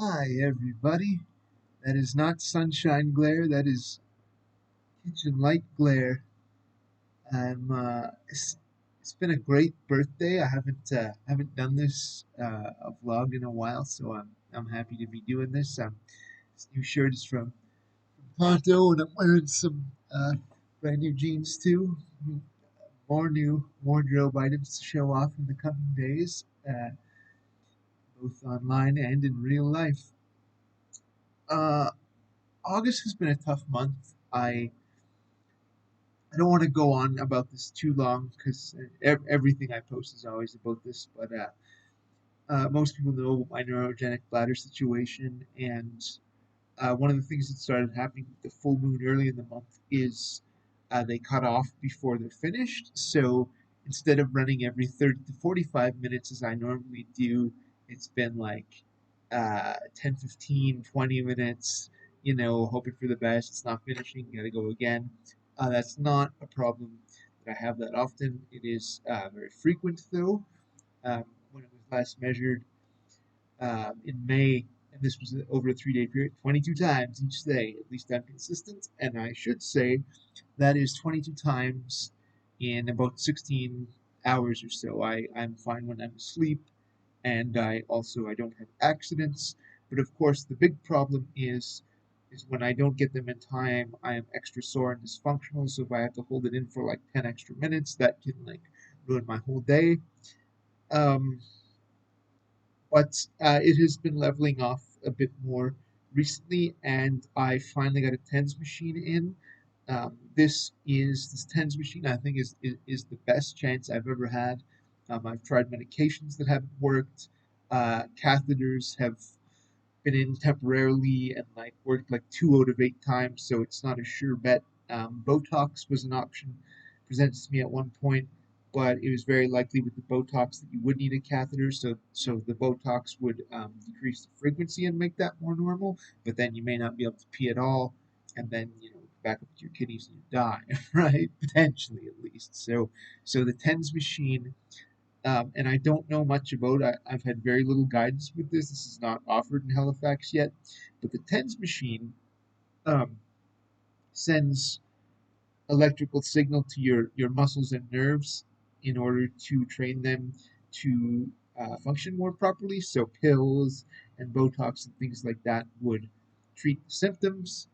Hi, everybody. That is not sunshine glare. That is kitchen light glare. It's been a great birthday. I haven't done this a vlog in a while, so I'm happy to be doing this. This new shirt is from Tonto, and I'm wearing some brand new jeans too. More new wardrobe items to show off in the coming days, both online and in real life. Uh, August has been a tough month. I don't want to go on about this too long because everything I post is always about this. But most people know my neurogenic bladder situation, and one of the things that started happening with the full moon early in the month is they cut off before they're finished. So instead of running every 30 to 45 minutes as I normally do, it's been like 10, 15, 20 minutes, hoping for the best. It's not finishing, gotta go again. That's not a problem that I have that often. It is very frequent though. When it was last measured, in May, and this was over a 3 day period, 22 times each day. At least I'm consistent, and I should say that is 22 times in about 16 hours or so. I'm fine when I'm asleep, and I don't have accidents. But of course, the big problem is when I don't get them in time, I am extra sore and dysfunctional. So if I have to hold it in for like 10 extra minutes, that can like ruin my whole day. Um, but it has been leveling off a bit more recently, and I finally got a TENS machine in. This TENS machine I think is the best chance I've ever had. I've tried medications that haven't worked. Catheters have been in temporarily and like worked like 2 out of 8 times, so it's not a sure bet. Botox was an option presented to me at one point, but it was very likely with the Botox that you would need a catheter, so the Botox would decrease the frequency and make that more normal, but then you may not be able to pee at all, and then back up to your kidneys and you die, right? Potentially at least. So the TENS machine, and I don't know much about. I've had very little guidance with this. This is not offered in Halifax yet, but the TENS machine um, sends electrical signal to your muscles and nerves in order to train them to function more properly. So pills and Botox and things like that would treat the symptoms,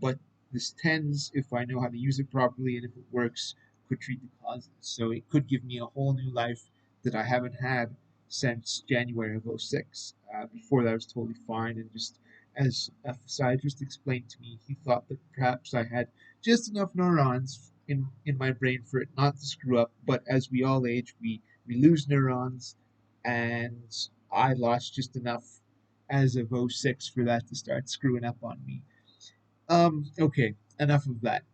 but this TENS, if I know how to use it properly and if it works, could treat the causes. So it could give me a whole new life that I haven't had since January of '06. Before that, I was totally fine. And just as a physiatrist explained to me, he thought that perhaps I had just enough neurons in my brain for it not to screw up. But as we all age, we lose neurons, and I lost just enough as of '06 for that to start screwing up on me. Okay, enough of that.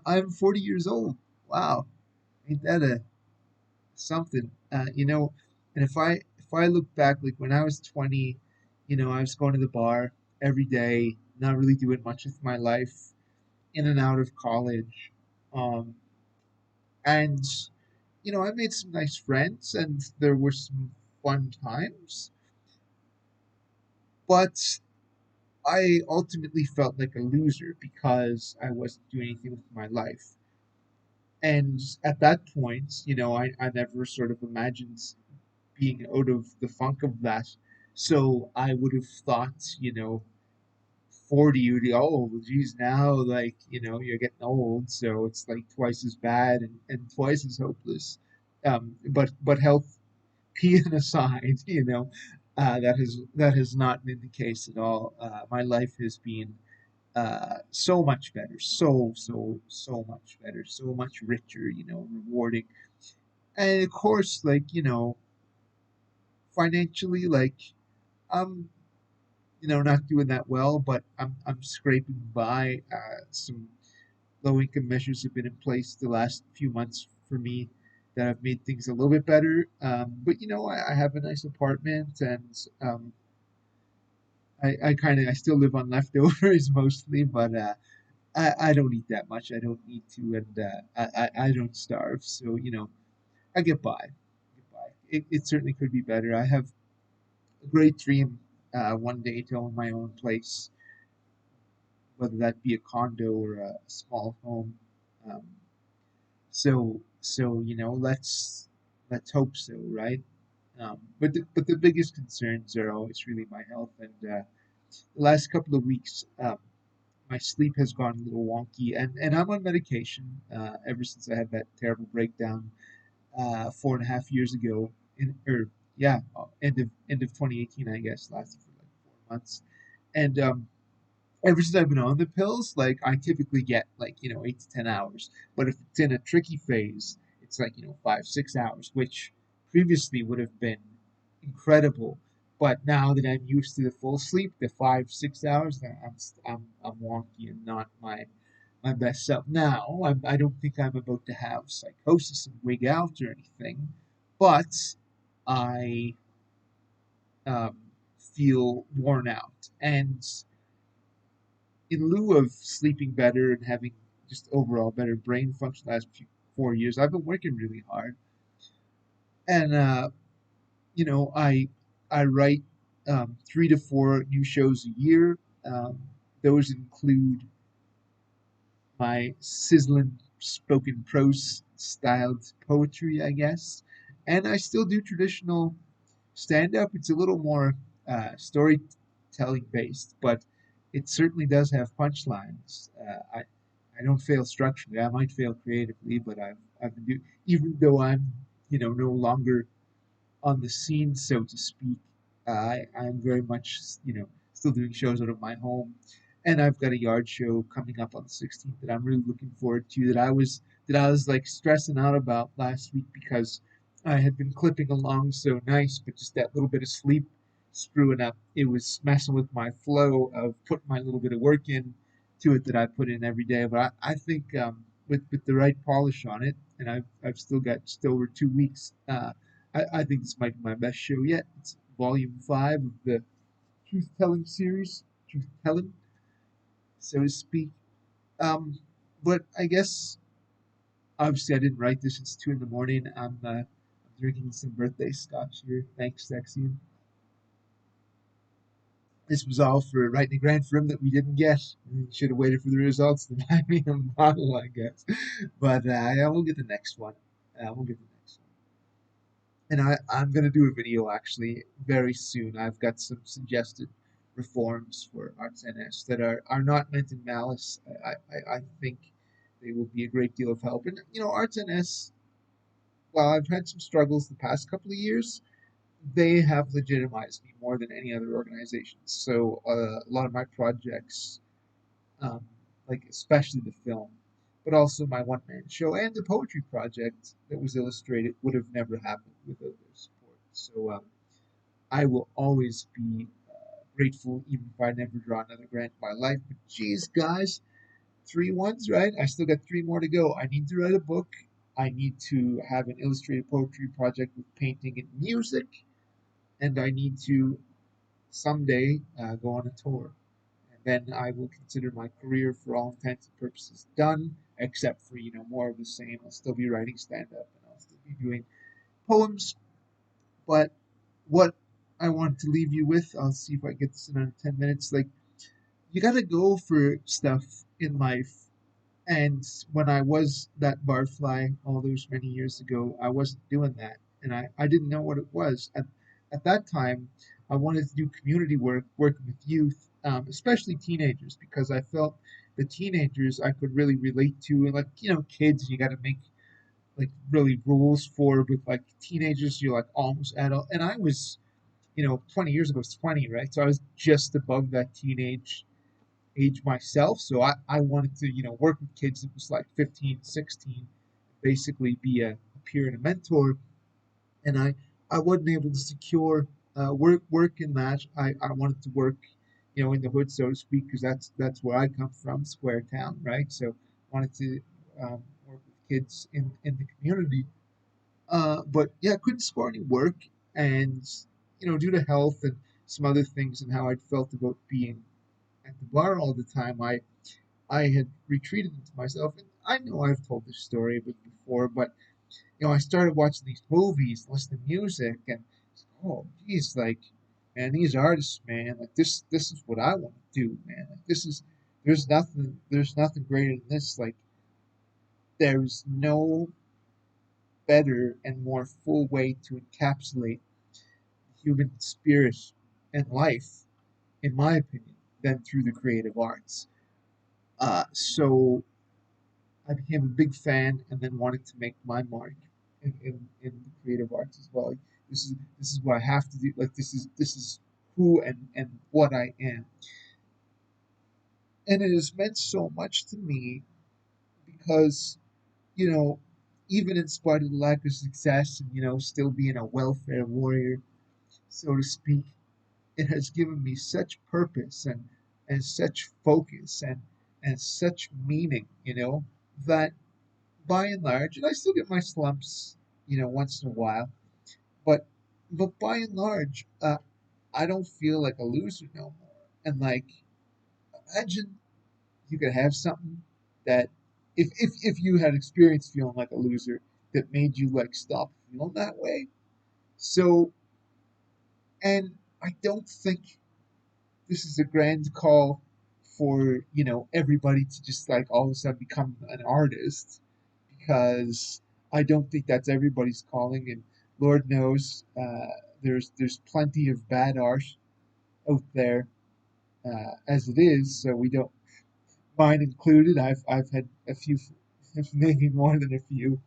I'm 40 years old. Wow, ain't that a something? And if I look back, like when I was 20, I was going to the bar every day, not really doing much with my life, in and out of college, um, and I made some nice friends, and there were some fun times, but I ultimately felt like a loser because I wasn't doing anything with my life. And at that point, I never sort of imagined being out of the funk of that. So I would have thought, 40 would be, oh, well, geez, now, like, you're getting old, so it's like twice as bad and twice as hopeless. But health peeing aside, that has not been the case at all. My life has been so much better, so much better, so much richer, rewarding. And of course, like, financially, like, I'm, not doing that well, but I'm scraping by. Some low income measures have been in place the last few months for me that have made things a little bit better. But I have a nice apartment, and I still live on leftovers mostly, but I don't eat that much. I don't need to, and I don't starve. So I get by. It certainly could be better. I have a great dream one day to own my own place, whether that be a condo or a small home. Um, so let's hope so, right? But the biggest concerns are always really my health, and the last couple of weeks, my sleep has gone a little wonky, and I'm on medication ever since I had that terrible breakdown 4.5 years ago. Or yeah, end of 2018, I guess, lasted for like 4 months, and ever since I've been on the pills, like I typically get like 8 to 10 hours, but if it's in a tricky phase, it's like 5 6 hours, which previously would have been incredible. But now that I'm used to the full sleep, the 5 6 hours, I'm wonky and not my best self. Now I don't think I'm about to have psychosis and wig out or anything, but I um, feel worn out and in lieu of sleeping better and having just overall better brain function the last 4 years, I've been working really hard. And I write 3 to 4 new shows a year. Um, those include my sizzling spoken prose styled poetry, I guess, and I still do traditional stand up. It's a little more storytelling based, but it certainly does have punchlines. I don't fail structurally. I might fail creatively, but I've been even though I'm no longer on the scene, so to speak. I'm very much still doing shows out of my home, and I've got a yard show coming up on the 16th that I'm really looking forward to. That I was like stressing out about last week because I had been clipping along so nice, but just that little bit of sleep screwing up. It was messing with my flow of putting my little bit of work in to it that I put in every day. But I think with the right polish on it, and I've still got just over 2 weeks. I think this might be my best show yet. It's volume 5 of the truth telling series, truth telling, so to speak. Um, but I guess obviously I didn't write this. It's 2 in the morning. I'm drinking some birthday scotch here. Thanks, Sexian. This was all for writing a grant for him that we didn't get. We should have waited for the results to buy me a bottle, I guess. But yeah, we'll get the next one. We'll get the next one. And I'm going to do a video actually very soon. I've got some suggested reforms for Arts NS that are not meant in malice. I think they will be a great deal of help. And, Arts NS, while I've had some struggles the past couple of years, they have legitimized me more than any other organization. So a lot of my projects, um, like especially the film, but also my one man show and the poetry project that was illustrated would have never happened without their support. So I will always be grateful, even if I never draw another grant in my life. But geez, guys, 3 ones, right? I still got 3 more to go. I need to write a book. I need to have an illustrated poetry project with painting and music, and I need to someday go on a tour. And then I will consider my career, for all intents and purposes, done, except for more of the same. I'll still be writing stand up and I'll still be doing poems. But what I want to leave you with, I'll see if I get this in under 10 minutes. Like, you gotta go for stuff in life. And when I was that barfly all those many years ago, I wasn't doing that. And I didn't know what it was. At that time, I wanted to do community work, working with youth, especially teenagers, because I felt the teenagers I could really relate to. And like, kids, you got to make like really rules for. With like teenagers, you're like almost adult. And I was 20 years ago, I was 20, right? So I was just above that teenage age myself. So I wanted to, work with kids that was like 15, 16, basically be a peer and a mentor. And I wasn't able to secure work in that. I wanted to work, in the hood, so to speak, because that's where I come from, Square Town, right? So I wanted to work with kids in the community. But yeah, I couldn't score any work, and due to health and some other things and how I'd felt about being at the bar all the time, I had retreated into myself. And I know I've told this story a bit before, but I started watching these movies, listening to music, and oh, geez, like man, these artists, man, like this is what I want to do, man. Like this is there's nothing greater than this. Like there's no better and more full way to encapsulate the human spirit and life, in my opinion, than through the creative arts. So I became a big fan and then wanted to make my mark in the creative arts as well. Like, this is what I have to do. Like this is who and what I am. And it has meant so much to me because, you know, even in spite of the lack of success and, still being a welfare warrior, so to speak, it has given me such purpose and such focus and such meaning, that by and large, and I still get my slumps, once in a while, but by and large, I don't feel like a loser no more. And like, imagine you could have something that, if you had experienced feeling like a loser, that made you like stop feeling that way. So, and I don't think this is a grand call for everybody to just like all of a sudden become an artist, because I don't think that's everybody's calling, and Lord knows there's plenty of bad art out there as it is. So we don't, mine included. I've had a few, maybe more than a few,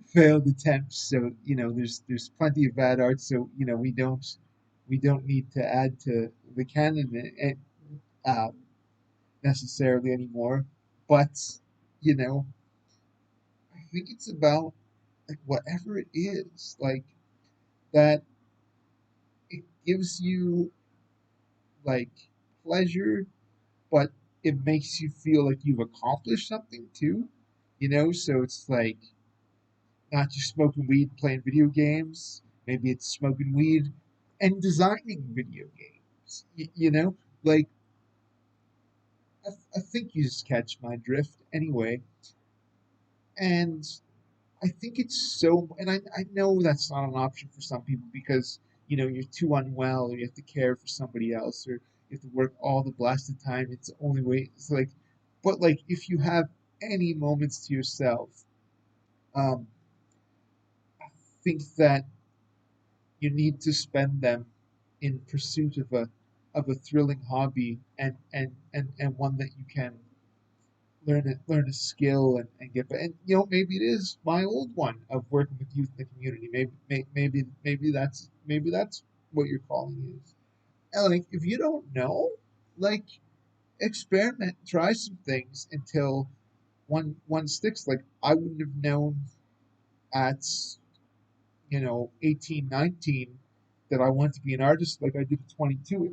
failed attempts. So there's plenty of bad art. So we don't need to add to the canon uh, necessarily anymore. But you know, I think it's about like whatever it is, like that it gives you like pleasure, but it makes you feel like you've accomplished something too. So it's like not just smoking weed, playing video games. Maybe it's smoking weed and designing video games. Like I think you just catch my drift anyway. And I think it's so, and I know that's not an option for some people because, you're too unwell or you have to care for somebody else or you have to work all the blasted time. It's the only way. It's like, but like if you have any moments to yourself, um, I think that you need to spend them in pursuit of a thrilling hobby and one that you can learn a skill and get and maybe it is my old one of working with youth in the community. Maybe that's what your calling is. And like if you don't know, like experiment, try some things until one sticks. Like I wouldn't have known at 18, 19 that I wanted to be an artist like I did at 22. It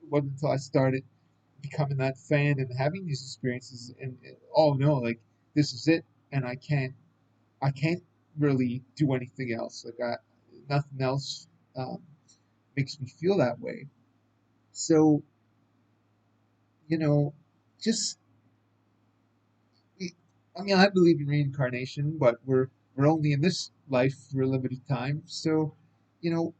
wasn't until I started becoming that fan and having these experiences and oh no, like this is it, and I can't really do anything else. Like nothing else um, makes me feel that way. So you know, just I mean, I believe in reincarnation, but we're only in this life for a limited time. So,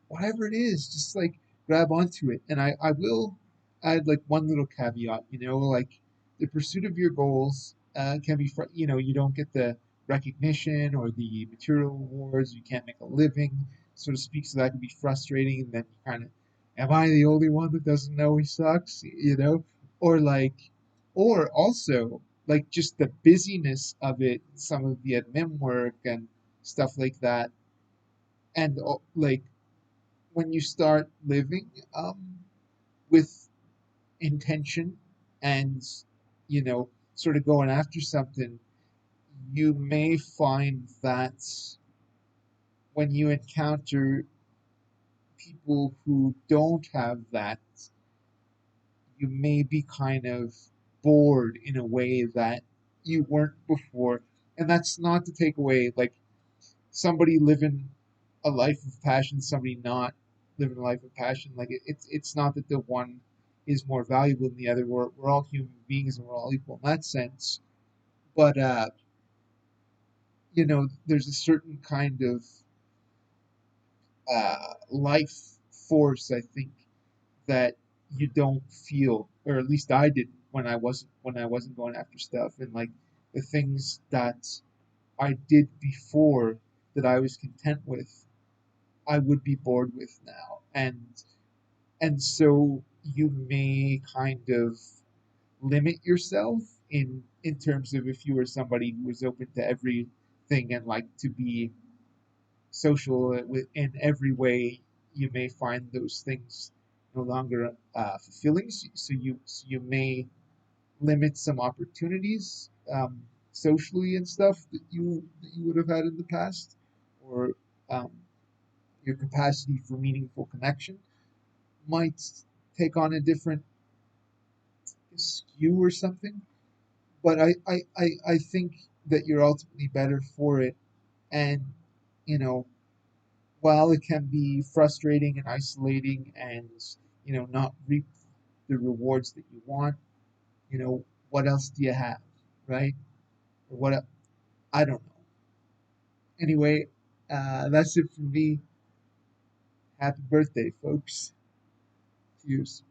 whatever it is, just like grab onto it. And I will add like one little caveat, like the pursuit of your goals can be, you don't get the recognition or the material rewards, you can't make a living, so to speak. So that can be frustrating. And then you kind of, am I the only one that doesn't know he sucks? Or like, or also like just the busyness of it, some of the admin work and stuff like that, and like when you start living with intention and sort of going after something, you may find that when you encounter people who don't have that, you may be kind of bored in a way that you weren't before. And that's not to take away like somebody living a life of passion, somebody not living a life of passion. Like it's not that the one is more valuable than the other. We're all human beings and we're all equal in that sense. But there's a certain kind of life force I think that you don't feel, or at least I didn't when I wasn't going after stuff, and like the things that I did before that I was content with, I would be bored with now. And so you may kind of limit yourself in terms of if you were somebody who was open to everything and like to be social in every way, you may find those things no longer fulfilling. So you may limit some opportunities socially and stuff that you would have had in the past, or um, your capacity for meaningful connection might take on a different skew or something. But I think that you're ultimately better for it. And, you know, while it can be frustrating and isolating and, not reap the rewards that you want, what else do you have, right? Or I don't know. Anyway, that's it for me. Happy birthday, folks. Cheers.